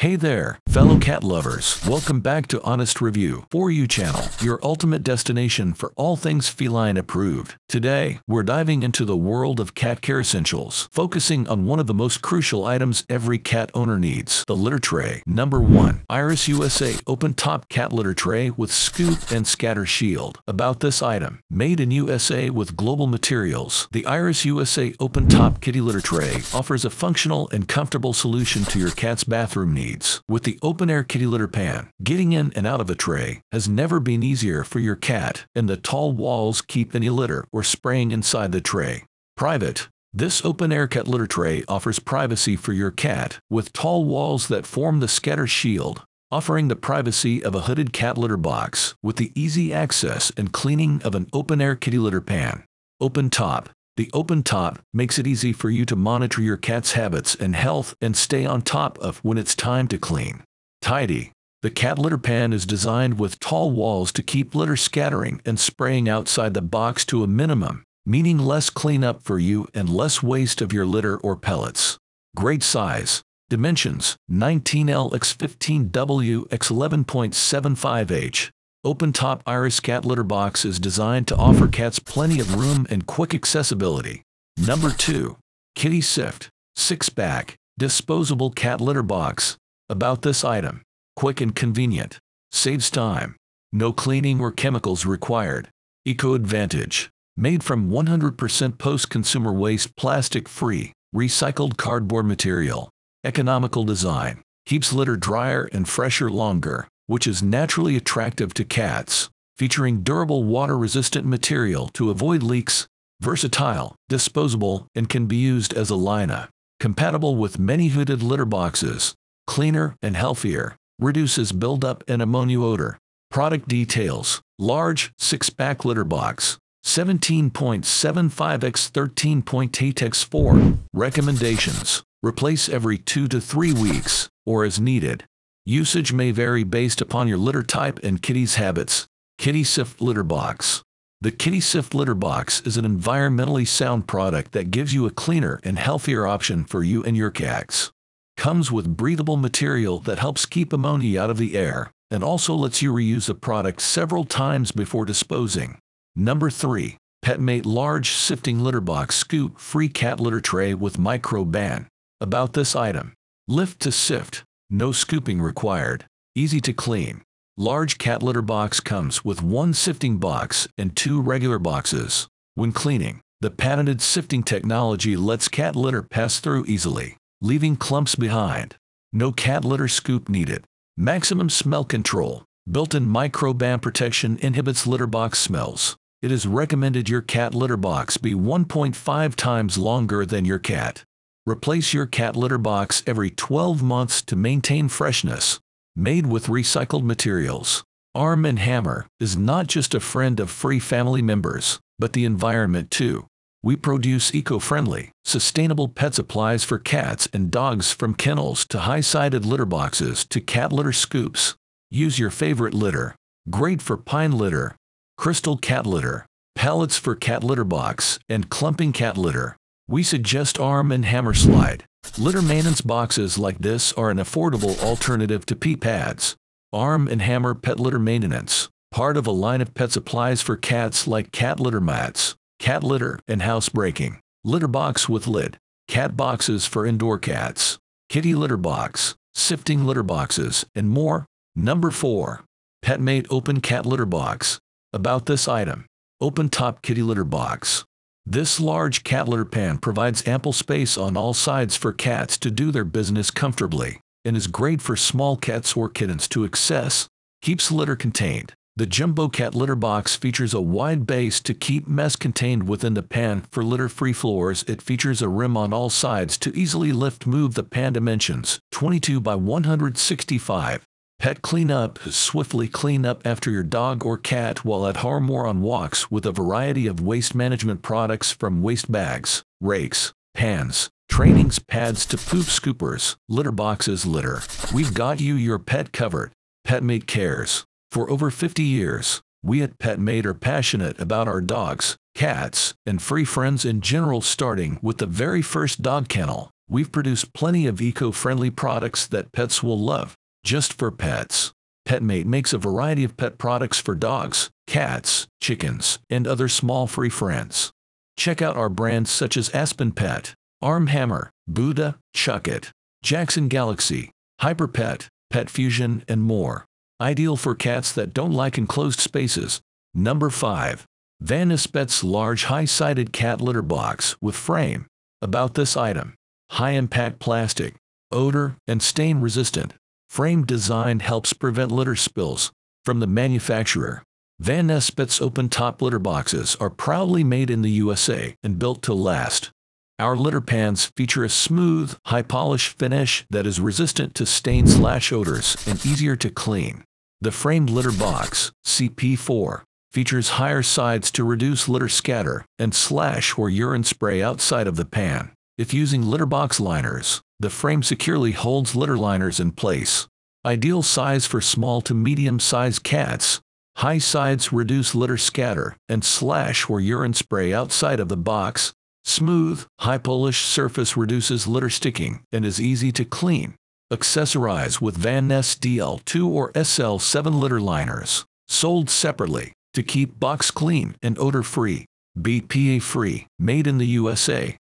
Hey there, fellow cat lovers. Welcome back to Honest Review For You channel, your ultimate destination for all things feline approved. Today, we're diving into the world of cat care essentials, focusing on one of the most crucial items every cat owner needs, the litter tray. Number 1. Iris USA Open-Top Cat Litter Tray with Scoop and Scatter Shield. About this item. Made in USA with global materials, the Iris USA Open-Top Kitty Litter Tray offers a functional and comfortable solution to your cat's bathroom needs. With the open-air kitty litter pan, getting in and out of a tray has never been easier for your cat, and the tall walls keep any litter or spraying inside the tray private. This open-air cat litter tray offers privacy for your cat, with tall walls that form the scatter shield, offering the privacy of a hooded cat litter box with the easy access and cleaning of an open-air kitty litter pan. Open top. The open top makes it easy for you to monitor your cat's habits and health and stay on top of when it's time to clean. Tidy. The cat litter pan is designed with tall walls to keep litter scattering and spraying outside the box to a minimum, meaning less cleanup for you and less waste of your litter or pellets. Great size. Dimensions: 19L x 15W x 11.75H. Open-top Iris cat litter box is designed to offer cats plenty of room and quick accessibility. Number 2. Kitty Sift 6-pack Disposable Cat Litter Box. About this item. Quick and convenient. Saves time. No cleaning or chemicals required. Eco advantage. Made from 100% post-consumer waste plastic-free, recycled cardboard material. Economical design. Keeps litter drier and fresher longer, which is naturally attractive to cats, featuring durable water-resistant material to avoid leaks, versatile, disposable, and can be used as a liner. Compatible with many hooded litter boxes, cleaner and healthier, reduces buildup and ammonia odor. Product details: large 6-pack litter box, 17.75 x 13.8 x 4. Recommendations: replace every 2 to 3 weeks, or as needed. Usage may vary based upon your litter type and kitty's habits. Kitty Sift Litter Box. The Kitty Sift Litter Box is an environmentally sound product that gives you a cleaner and healthier option for you and your cats. Comes with breathable material that helps keep ammonia out of the air, and also lets you reuse the product several times before disposing. Number 3. Petmate Large Sifting Litter Box Scoop Free Cat Litter Tray with Microban. About this item. Lift to sift. No scooping required. Easy to clean. Large cat litter box comes with 1 sifting box and 2 regular boxes. When cleaning, the patented sifting technology lets cat litter pass through easily, leaving clumps behind. No cat litter scoop needed. Maximum smell control. Built-in Microban protection inhibits litter box smells. It is recommended your cat litter box be 1.5 times longer than your cat. Replace your cat litter box every 12 months to maintain freshness. Made with recycled materials. Arm & Hammer is not just a friend of free family members, but the environment too. We produce eco-friendly, sustainable pet supplies for cats and dogs, from kennels to high-sided litter boxes to cat litter scoops. Use your favorite litter. Great for pine litter, crystal cat litter, pellets for cat litter box, and clumping cat litter. We suggest Arm & Hammer Slide. Litter maintenance boxes like this are an affordable alternative to pee pads. Arm & Hammer Pet Litter Maintenance. Part of a line of pet supplies for cats like cat litter mats, cat litter and house breaking. Litter box with lid. Cat boxes for indoor cats. Kitty litter box. Sifting litter boxes, and more. Number 4. Petmate Open Cat Litter Box. About this item. Open top kitty litter box. This large cat litter pan provides ample space on all sides for cats to do their business comfortably, and is great for small cats or kittens to access. Keeps litter contained. The jumbo cat litter box features a wide base to keep mess contained within the pan. For litter-free floors, it features a rim on all sides to easily move the pan. Dimensions: 22 by 165. Pet cleanup. Swiftly clean up after your dog or cat while at home or on walks with a variety of waste management products, from waste bags, rakes, pans, trainings, pads to poop scoopers, litter boxes. Litter. We've got your pet covered. Petmate cares. For over 50 years, we at Petmate are passionate about our dogs, cats, and furry friends in general, starting with the very first dog kennel. We've produced plenty of eco-friendly products that pets will love, just for pets. Petmate makes a variety of pet products for dogs, cats, chickens, and other small furry friends. Check out our brands such as Aspen Pet, Arm Hammer, Buddha, Chuckit, Jackson Galaxy, Hyper Pet, Pet Fusion, and more. Ideal for cats that don't like enclosed spaces. Number 5. Van Ness Pet's large high-sided cat litter box with frame. About this item: high-impact plastic, odor, and stain-resistant. Frame design helps prevent litter spills. From the manufacturer, Van Ness Pet's open-top litter boxes are proudly made in the USA and built to last. Our litter pans feature a smooth, high-polish finish that is resistant to stains/odors and easier to clean. The framed litter box, CP4, features higher sides to reduce litter scatter and slash or urine spray outside of the pan. If using litter box liners, the frame securely holds litter liners in place. Ideal size for small to medium-sized cats. High sides reduce litter scatter and slash or urine spray outside of the box. Smooth, high-polish surface reduces litter sticking and is easy to clean. Accessorize with Van Ness DL2 or SL7 litter liners, sold separately, to keep box clean and odor-free. BPA-free, made in the USA.